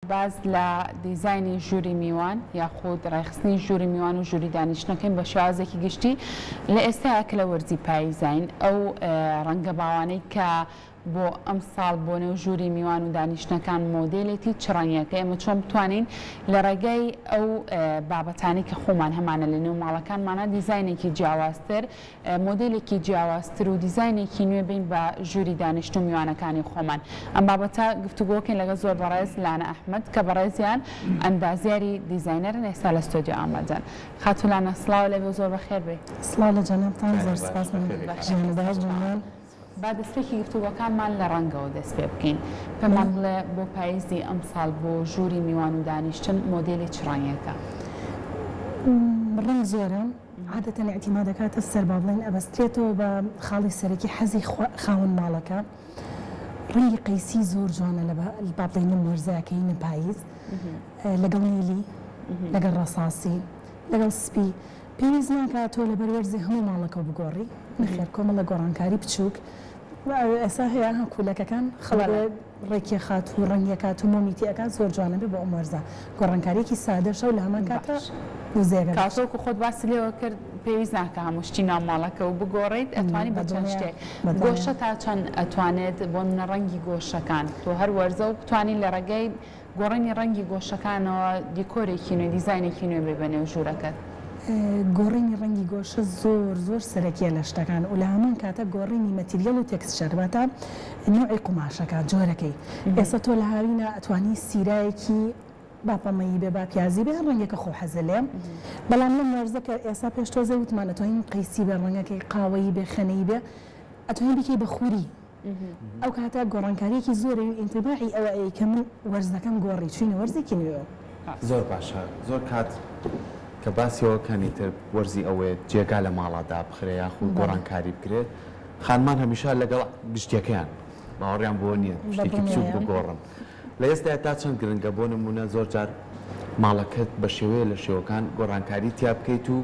باز لە دیزایانی ژووری میوان یاخود ڕێخستنی ژووری میوان و ژووری دانیشتنەکەین بە شێوازێکی گشتی لە ئێستا کە لە وەرزی پاییزین ئەو ڕەنگە باوانەی کە بۆ ئەم ساڵ بۆ نێو ژووری میوان و دانیشتەکان مۆدێلێتی چ ڕەنگیەکە ئێمە چۆن بتوانین لە ڕێگەی ئەو بابەتانی کە خۆمان هەمانە لە نێو ماڵەکانمانە دیزاینێکی جیاوازتر مۆدێلێکی جیاوازتر و دیزاینێکی نوێ بین بە ژووری دانیشت و میوانەکانی خۆمان ئەم بابەتە گفتوگۆکەین لەگە زۆر بەڕێز لانە ئەحمەد کە بەڕێزیان ئەندازیاری دیزاینەرن ئێستا لە ستۆدیۆ ئامادەن خاتوولانە سڵاو لەبێ زۆر بەخێر بێ سڵاو لە جەنابتان زۆر سپاس با دەستێکی گفتوگۆکانمان لە ڕەنگەوە دەست پێ بکەین پێمان بڵێ بۆ پاییزی ئەم ساڵ بۆ ژووری میوان و دانیشتن مۆدێلی چ ڕەنگیەکە ڕەنگ زۆرە عادەتەن ئەعتیمادەکاتە سەر با بڵێن ئەبەسترێتەوە بە خاڵی سەرەکی حەزی خاوەن ماڵەکە ڕەنگی قەیسی زۆر جوانە لە با بڵێنم وەرزەکەینە پاییز لەگەڵ نیلی لەگەڵ ڕەساسی لەگەڵ سپی پێویست ناکات تۆ لەبەر وەرزی هەموو ماڵەکە بگۆڕی نەخێر کۆمەڵە گۆڕانکاری بچووک ئێستا هەیە کولەکەکان خەڵک ڕێکی خات و ڕەنگیەکات و مۆمیتیەکان زۆر جوانە بێ بۆ ئەم وەرزە گۆڕانکاریەکی سادەشە و لە هەمان کاتە کاتۆکو خۆت باسی لێوە کرد پێویست ناکە هەموو شتی ناو ماڵەکە و بگۆڕیت ئەتوانی بە چەند شتێک گۆشە تا چەند ئەتوانێت بۆ منە ڕەنگی گۆشەکان تۆ هەر وەرزە و بتوانین لە ڕێگەی گۆڕینی ڕەنگی گۆشەکانەوە دیکۆرێکی نوێ دیزاینێکی نوێ بێ بە نێو ژوورەکەت گۆڕینی ڕەنگی گۆشە زۆر سەرەکیە لە شتەکان و لە هەمان کاتە گۆڕینی مەتیریەڵ و تێکسچەرباتە نوعی قوماشەکە جۆرەکەی ئێستا تۆ لە هاوینە ئەتوانی سیرایەکی باپەمەیی بێ با پیازی بێ ڕەنگێکە خۆ حەزە لێ بەڵام لەم وەرزە کە ئێستا پێش تۆزە وتمان ئەتوانین قەیسی بێ ڕەنگەکەی قاوەیی بێ خەنەی بێ ئەتوانین بکەی بە خووری ئەو کاتە گۆڕانکاریەکی زۆرە و ئینتباعی ئەوە کە من وەرزەکەم گۆڕی چوینە وەرزێکی نوێ زۆر باشە زۆر کات کە باسیەوەکانی تر وەرزی ئەوەیە جێگا لە ماڵادا بخرێ یاخود گۆڕانکاری بکرێت خانمان هەمیشە لەگەڵ گشتیەکەیان باوەڕیان بۆ نییە شتێکی بچووک بگۆڕن لە ئێستا تا چەند گرنگە بۆ نمونە زۆر جار ماڵەکەت بە شێوەیە لە شێوەکان گۆڕانکاری تیا بکەیت و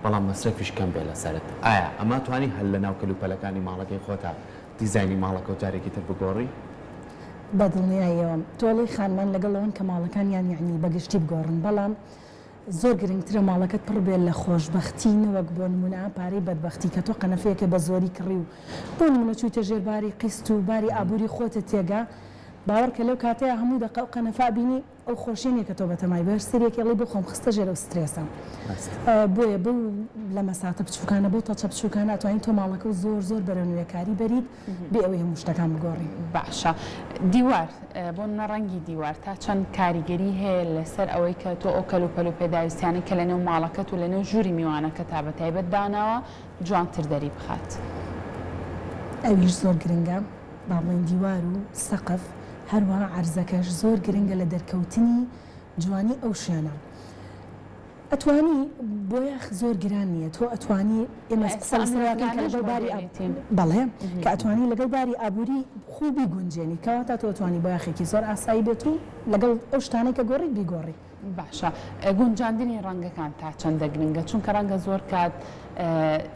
بەڵام مەسرەفیش کەم بێ لەسەرت ئایا ئەمە توانی هەل لە ناو کەلوپەلەکانی ماڵەکەی خۆتا دیزایانی ماڵەکە و جارێکی تر بگۆڕی بەدڵنیایەوە تۆڵی خانمان لەگەڵەوەن کە ماڵەکانیان یعنی بەگشتی بگۆڕن بەڵام زۆر گرنگترە ماڵەکەت پڕ بێت لە خۆشببختی نەوەک بۆ نمونە پارەی بەدبختی کە تۆ قەنەفەیەکە بە زۆری کڕی و بۆ نمونە چوویتە ژێرباری قیست و باری ئابووری خۆتە تێگا باوەڕکە لەو کاتەیە هەموو دقە و قەنەفا بینی ئەو خۆشیێنێکە تۆ بەتەمای بەر سریێکێڵی بۆ خۆم خستە ژێرە و سترێسە بۆیە بەو لە مەساتە بچووکانە بۆ تەچە بچووکانە ئەتوانین تۆ ماڵەکە و زۆر بەرەو نوێکاری بەریت بێ ئەوەی هەموو شتەکان بگۆڕی باشە دیوار بۆ نەڕەنگی دیوار تا چەند کاریگەری هەیە لەسەر ئەوەی کە تۆ ئەو کەلوپەل و پێداویستیانی کە لە نێو ماڵەکەت و لە نێو ژووری میوانەکە تا بە تایبەت داناوە جوانتر دەری بخات ئەویش زۆر گرنگە با بڵێن دیوار و سەقف هەروەها عەرزەکەش زۆر گرنگە لە دەرکەوتنی جوانی ئەو شوێنە ئەتوانی بۆ یاخ زۆر گران نییە تۆ ئەتوانی ئێمە بەڵێ کە ئەتوانی لەگەڵ باری ئابووری خوبی گونجێنی کەواتە تۆ ئەتوانی بۆ یاخێکی زۆر ئاسایی بێت و لەگەڵ ئەو شتانەی کە گۆڕی بیگۆڕی باشە گونجاندنی ڕەنگەکان تا چەندە گرنگە چونکە ڕەنگە زۆر کات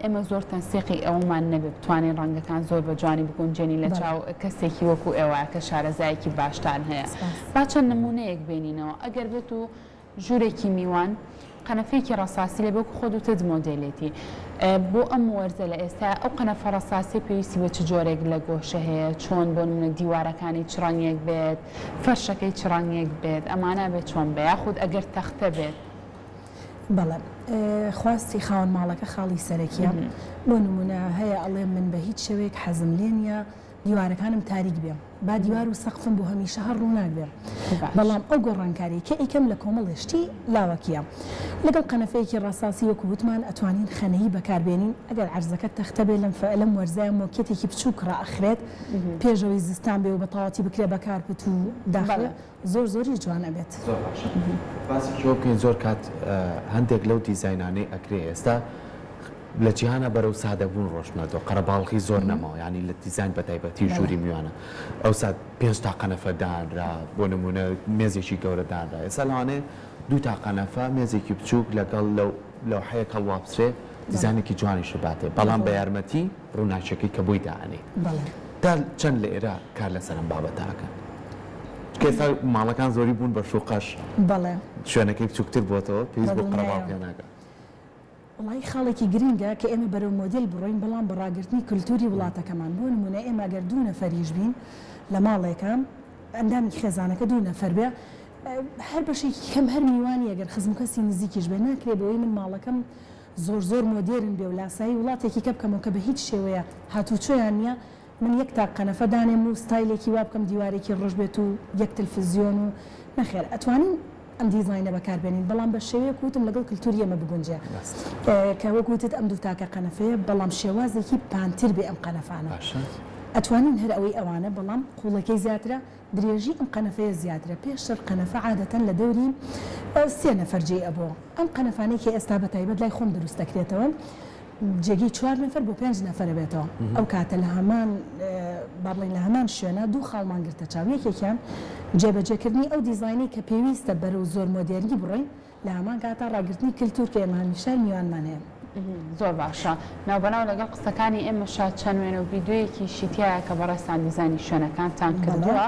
ئێمە زۆر تەنسیقی ئەومان نەبێت بتوانین ڕەنگەکان زۆر بە جوانی بگونجێنی لە چاو کەسێکی وەکو ئێوە کە شارەزایەکی باشتان هەیە با چەند نمونەیەک بینینەوە ئەگەر بێت و ژوورێکی میوان قەنەفەیەکی ڕەساسی لێ بۆکو خۆت و تت مۆدێلێتی بۆ ئەم وەرزە لە ئێستا ئەو قەنەفە ڕەساسی پێویستی بە چ جۆرێک لە گۆشە هەیە چۆن بۆ نمونە دیوارەکانی چ ڕەنگێک بێت فەرشەکەی چ ڕەنگێک بێت ئەمانە بێت چۆن بێ یاخود ئەگەر تەختە بێت بەڵێ خواستی خاوەن ماڵەکە خاڵی سەرەکیە بۆ نمونە هەیە ئەڵێ من بە هیچ شێوەیەک حەزم لێ نییە دیوارەکانم تاریک بێ با دیوار و سەقفم بۆ هەمیشە هەر ڕووناک بێ بەڵام ئەو گۆڕانکاری کە ئیکەم لە کۆمەڵێشتی لاوەکیە لەگەڵ قەنەفەیەکی ڕەساسی وەکو وتمان ئەتوانین خەنەیی بەکاربێنین ئەگەر عەرزەکە تەختە بێ لەم وەرزایە مۆکێتێکی بچووک ڕائەخرێت پێشەوەی زستان بێ و بە تەواتی بکرێ بەکار بێت و داخل زۆری جوانە بێت باسی شۆ بکەین زۆر کات هەندێک لەو دیزاینانەی ئەکرێ ئێستا لە جیهانە بەرەو سادەبوون ڕۆشنەوە قەرەباڵغی زۆر نەماوە ینی لە دیزاین بە تایبەتی ژووری میوانە ئەو سات 5 تا قەنەفە دانرا بۆ نمونە مێزێکی گەورە دانرا ئێستا لەوانێ 2 تا قەنەفە مێزێکی بچووک لەگەڵ لەو حەیەک هەڵوابسرێ دیزانێکی جوانی شباتێ بەڵام بە یارمەتی ڕووناچەکەی کە بووی داهەنێ تا چەند لە ئێرە کار لەسەرم بابەتاکەن کێسا ماڵەکان زۆری بوون بە شوقەش بەڵێ شوێنەکەی بچووکتر بۆتەوە پێویست بۆ بەدڵنیایە. قەرەباڵ پێناکە. وڵی خاڵێکی گرنگە کە ئێمە بەرەو مۆدل بڕۆین بەڵام بەڕاگررتنی کللتوری وڵاتەکەمان بۆ نمونە ئێمە ئەگەر دوو نەفەریش بین لە ماڵێکە ئەندامی خێزانەکە دوو نەفەر بێ هەر بەشێکی کەم هەر میوانی ئەگەر خزم کەسی نزیکیش بێ ناکرێ بەوەی من ماڵەکەم زۆر مۆدرن بێ و لاسایی وڵاتێکی کە بکەمەوە کە بە هیچ شێوەیە هاتوچۆیان نییە من یەک تا قەنەفە دانێم و ستایلێکی وا بکەم دیوارێکی ڕۆژ بێت و یەک تلفزیۆن و نەخێر ئەتوانین ئەم دیزاینە بەکاربێنین بەڵام بە شێوەیە کوتم لەگەڵ کللتوری ئەمە بگونجێ کە وەکوتت ئەم دوو تاکە قەنەفەیە بەڵام شێوازێکی پانتر بێ ئەم قەنەفانە ئەتوانین هەر ئەوەی ئەوانە بەڵام قوڵەکەی زیاترە درێژی ئەم قەنەفەیە زیاترە پێشتر قەنەفە عادەتەن لە دەوری 3 نەفەرجێ ئەبووە ئەم قەنەفانێکی ئێستا بە تایبەت لای خۆم دروست دەکرێتەوە جێگی 4 نەفەر بۆ 5 نەفەرە بێتەوە ئەو کاتە لە هەمان باڵین لە هەمان شوێنە دوو خاڵمان گرتە چاویەکێکیان جێبەجێکردنی ئەو دیزاینی کە پێویستە بەرەو زۆر مۆدێرنی بڕۆین لە هەمان کاتە ڕاگررتنی کللتور کە ئێمە هەمیشە میوانمان هەیە. زۆر باشە ناوبەناو لەگەڵ قسەکانی ئێمەشا چەند وێنە و ڤیددیوەیەکی شیتیایە کە بەڕێستان دیزانی شوێنەکانتان کردووە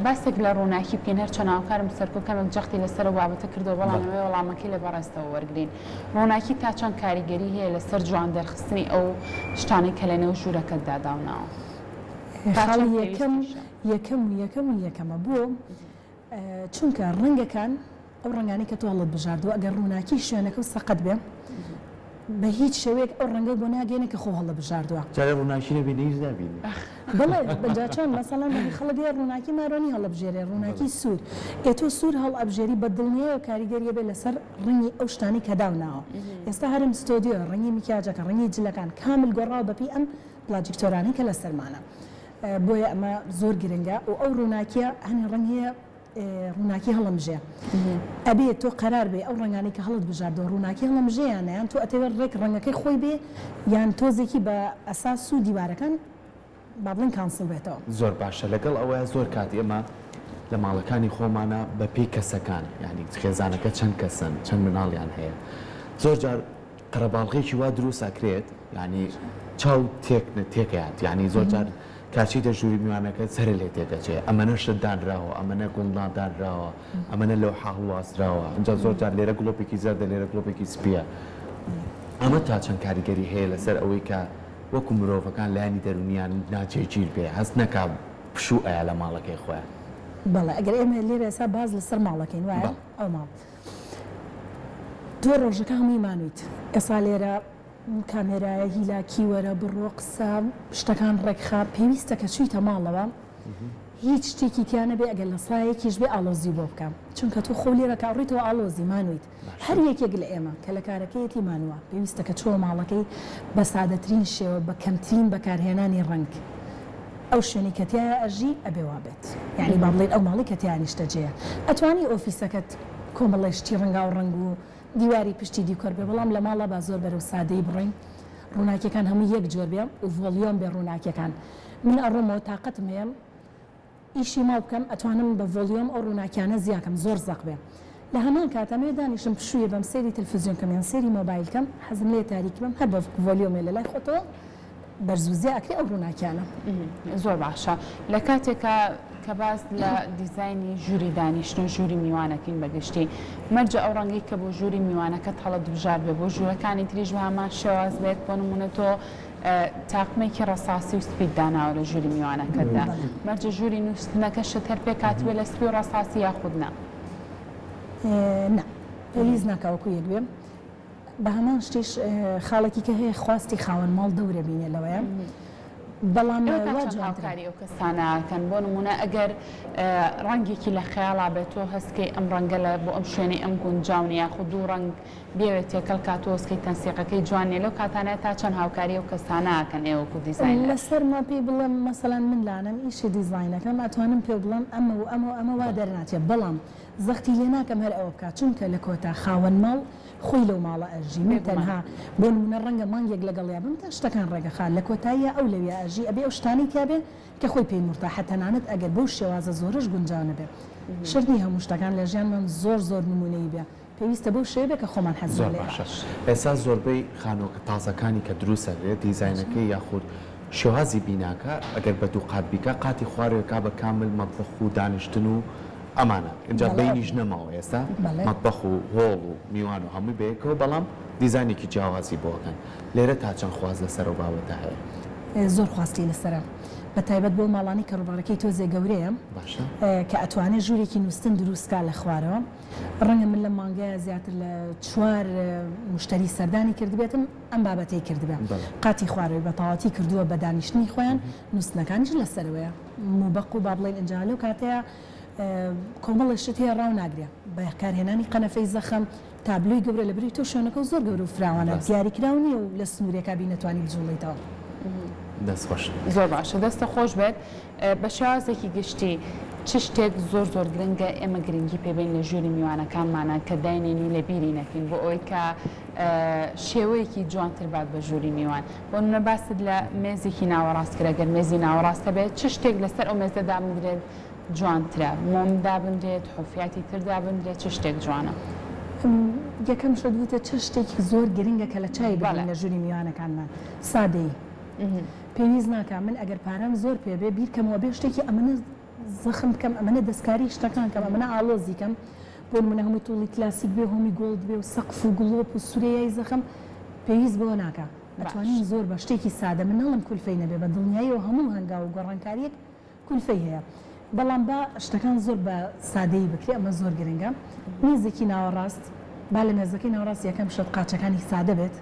باسێک لە ڕووناکی بکەین هەر چۆن هاوکارم سەرکۆکەمێک جەختی لەسەر بابەتە کردو بەڵامەوەی وەڵامەکەی لە بەڕێستەوە وەرگین ڕووناکی تا چەند کاریگەری هەیە لەسەر جوان دەرخستنی ئەو شتانەی کە لە نێو ژوورەکەت داداوناوە یەکەمە بوو چونکە ڕەنگەکان ئەو ڕنگانی کە تۆ هەڵت بژاردەوە ئەگەر ڕووناکی شوێنەکە و سەقەت بێ بە هیچ شوێک ئەو ڕەنگە بۆ ناگەێنە کە خۆ هەڵە بژاردووە جارێ ڕووناکیە بینیش دابینی بڵێ بەجاچان مەسەڵەن خەڵک ڕووناکی مارۆنی هەڵەبژێرێ ڕووناکی سوور ئێتۆ سوور هەڵ ئەبژێری بە دڵنیە و کاریگەریە بێ لەسەر ڕنگی ئەو شتانی کە داوناوە ئێستا هەرم ستۆدیۆ ڕنگی میکیاجەکە ڕنگی جلەکان کامل گۆڕاو بەپی ئەم پلاجیکتۆرانی کە لە سەرمانە بۆیە ئەمە زۆر گرنگە و ئەو ڕووناکیە هەنی ڕەنگە ڕووناکی هەڵەمژێ ئەبێت تۆ قەرار بێ ئەو ڕنگانی کە هەڵت بژاردەوە ڕووناکی هەڵەمژەیانە یان تۆ ئەتەوێت ڕێک ڕەنگەکەی خۆی بێ یان تۆزێکی بە ئەساس و دیوارەکان با بڵێن کانسڵ بێتەوە زۆر باشە لەگەڵ ئەوەیە زۆر کات ئێمە لە ماڵەکانی خۆمانە بە پێی کەسەکان یعنی خێزانەکە چەند کەسن چەند مناڵیان هەیە زۆر جار قەرەباڵغێکی وا دروست ئەکرێت ینی چاو تێکات ینی زۆر جار کاچی دەژووری میوانەکە سەر لێ تێدەچێت ئەمەنە شت دانراوە ئەمەنە گوڵدان دانراوە ئەمەنە لەو حاڵواستراوە اینجا زۆر جار لێرە گڵۆپێکی زەردە لێرە گڵۆپێکی سپیە ئەمە تا چەند کاریگەری هەیە لەسەر ئەوەی کە وەکو مرۆڤەکان لایانی دەرونیان ناجێگیر بێ هەست نەکا پشوو ئەیە لە ماڵەکەی خۆیان بەڵێ ئەگەر ئێمە لێرە ئێستا باز لەسەر ماڵەکەین وایە ئەو ماڵ دوێ ڕۆژەکە هەمووی مانویت ئێستا لێرە کامێرایە هیلاکی وەرە بڕۆ قسە شتەکان ڕێکخا پێویستە کە چوویتە ماڵەوە هیچ شتێکی تیانە بێ ئەگەر لە سایەکیش بێ ئالۆزی بۆ بکەم چونکە تو خۆ لێرە کاڕیتەوە ئالۆزی مانویت هەر یەکێک لە ئێمە کە لە کارەکەیەتی مانووە پێویستە کە چۆ ماڵەکەی بە سادەترین شێوە بە کەمترین بەکارهێنانی ڕنگ ئەو شوێنی کەتیایە ئەژی ئەبێوا بێت یعنی با بڵێن ئەو ماڵی کەتیانیشتە جەیە ئەتوانی ئۆفیسەکەت کۆمەڵێشتی ڕەنگا و ڕنگ و دیواری پشتی دیکۆر بێ بەڵام لە ماڵە با زۆر بەرەو سادەی بڕین ڕووناکیەکان هەموو یەک جۆر بێ و ڤۆلیۆم بێ ڕووناکیەکان من ئەڕۆمەوە تااقەتم هەیە ئیشی ماڵ بکەم ئەتوانم بە ڤۆلیۆم ئەو ڕووناکیانە زیاکەم زۆر زەق بێ لە هەمان کاتەمێ دانیشم پشوویە بەم سەیری تەلڤیزیۆن کەم یان سەیری مۆبایلکەم حەزم لێ تاریکی بم هەر بە ڤۆلیۆمێ لە لای خۆتەوە بەرزوزیە ئەکری ئەو ڕووناکیانە زۆر باشە لە کاتێکە کە باز لە دیزایانی ژووری دانیشتن و ژووری میوانەکەین بەگشتی مەرجە ئەو ڕەنگەی کە بۆ ژووری میوانەکەت هەڵە دبژار بێ بۆ ژوورەکانی تریش بە هەمان شێواز بێت بۆ نمونە تۆ تاقمێکی ڕەساسی و سپید داناوە لە ژووری میوانەکەتدا مەرجە ژووری نووسنەکەشت هەر پێ کاتوێ لە سپی و ڕەساسی یاخودنا نا پۆلیس ناکاوەکو یەک بێم بە هەمان شتیش خاڵێکی کە هەیە خواستی خاوەن ماڵ دەورە بینێ لەوەیە بەڵام هاوکاری ئەو کەسانەکەن بۆ نمونە ئەگەر ڕەنگێکی لە خەیاڵا بێت تۆ هەستکەی ئەم ڕەنگە لە بۆ ئەم شوێنی ئەم گونجاونی یاخود دوو ڕەنگ بێوێت تێکەڵ کاتۆسکەی تەنسیقەکەی جوانێ لەو کاتانەیە تا چەند هاوکاری ئەو کەسانەکەن ئێوەکو دیزاین لەسەرما پێی بڵێم مەسەڵەن من لاەن ئیشی دیزاینەکەم ئەتوانم پێ بڵێم ئەمە وا دەرناتێت بەڵام زەختی لێ ناکەم هەر ئەوە بکات چونکە لە کۆتا خاوەن ماڵ خۆی لەو ماڵە ئەژی من تەنها بۆ نمونە ڕەنگە مانگێک لەگەڵیا بم تا شتەکان ڕێگەخان لە کۆتاییە ئەو لەوێ ئەژی ئەبێ ئەو شتانی کابێ کە خۆی پێی مرتاحە تەنانەت ئەگەر بەو شێوازە زۆرش گونجاونە بێ شردنی هەموو شتەکان لە ژیانمان زۆر نمونەی بێ پێویستە بەو شێبێ کە خۆمان حەزم لێ ئێستا زۆربەی خانۆکە تازەکانی کە دروستە بێت دیزاینەکەی یاخود شێوازی بیناکە ئەگەر بە دوو قات بیکە قاتی خوارەوەکە بە کامل مەطبخ و دانیشتن و ئەمانە اینجا بینیش نەماوە ئێستا مەطبخ و هۆڵ و میوان و هەمووی بەیەکەوە بەڵام دیزانێکی جیاوازی بۆکەن لێرە تا چەند خواز لەسەر و بابەتە هەیە زۆر خواستی لەسرە بە تایبەت بۆ ماڵانی کە ڕووبارەکەی تۆزێ گەورەیە کە ئەتوانێت ژوورێکی نووسن دروستکە لە خوارەوە ڕەنگە من لە مانگەیە زیاتر لە 4 مشتری سەردانی کردبێتم ئەم بابەتەی کردبێ قاتی خوارەوەی بە تەواوەتی کردووە بە دانیشتنی خۆیان نووسنەکانیش لەسەرەوەیە موبەق و با بڵێن ئەنجا لەو کاتەیە کۆمەڵی شت هەیە ڕاو ناگرێ بە کارهێنانی قەنەفەی زەخەم تابلوی گەورە لە بری تۆ شوێنەکە و زۆر گەورە و فراوانە دیاریکراونی و لە سنوورێکا بی نەتوانی بجوڵیتەوە دەستخۆش زۆر باشە دەستە خۆش بێت بە شێوازێکی گشتی چ شتێک زۆر گرنگە ئێمە گرنگی پێبین لە ژووری میوانەکانمانە کە داینێنی لە بیری نەکەین بۆ ئەوەی کە شێوەیەکی جوانتر بات بە ژووری میوان بۆ نمونە باست لە مێزێکی ناوەڕاست کرا گەر مێزی ناوەڕاستە بێت چ شتێک لەسەر ئەو مێزە دابنرێت جوانترە مۆم دابنرێت حوفیاتی تر دابنرێت چ شتێک جوانە یەکەم شتوتە چ شتێکی زۆر گرنگە کە لە چای بڵێن لە ژووری میوانەکانمان سادەی پێویست ناکە من ئەگەر پارەم زۆر پێبێ بیرکەمەوە بێ شتێکی ئەمەنە زەخم بکەم ئەمەنە دەستکاری شتەکان کەم ئەمەنە ئاڵۆزی کەم بۆ نمونە هەمووی توڵی کلاسیک بێ هەمی گۆڵد بێ و سەقف و گڵۆپ و سورەیای زەخم پێویست بۆ ناکە ئەتوانین زۆر بە شتێکی سادە من نەڵم کولفەی نەبێ بە دڵنیایی و هەموو هەنگا و گۆڕانکاریەک کولفەی هەیە بەڵام بە شتەکان زۆر بە سادەی بکرێ ئەمە زۆر گرنگە میزێکی ناوەڕاست با لە مێزەکەی ناوەڕاست یەکەم شت قاچەکانی سادە بێت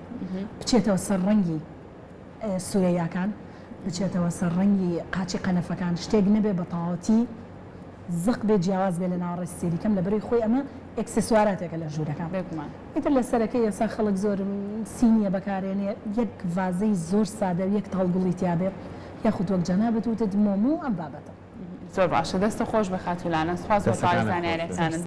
بچێتەوە سەر ڕەنگی سورەیاکان بچێتەوە سەر ڕەنگی قاچی قەنەفەکان شتێک نەبێ بە تەواوەتی زەق بێ جیاواز بێ لە ناوەڕاستی سێریکەم لە بەرەی خۆی ئەمە ئەکسسواراتێکە لە ژوورەکان ئیتر لە سەرەکەی ئێستا خەڵک زۆر سینیە بەکارێنێ یەک ڤازەی زۆر سادە و یەک تەڵگوڵی تیابێ یاخود وەک جەنابەت وتت مۆمو ئەم بابەتە زۆر باشە دەستە خۆش بە خاتولانە سوپاس بۆ تاوی زانیاریەکانت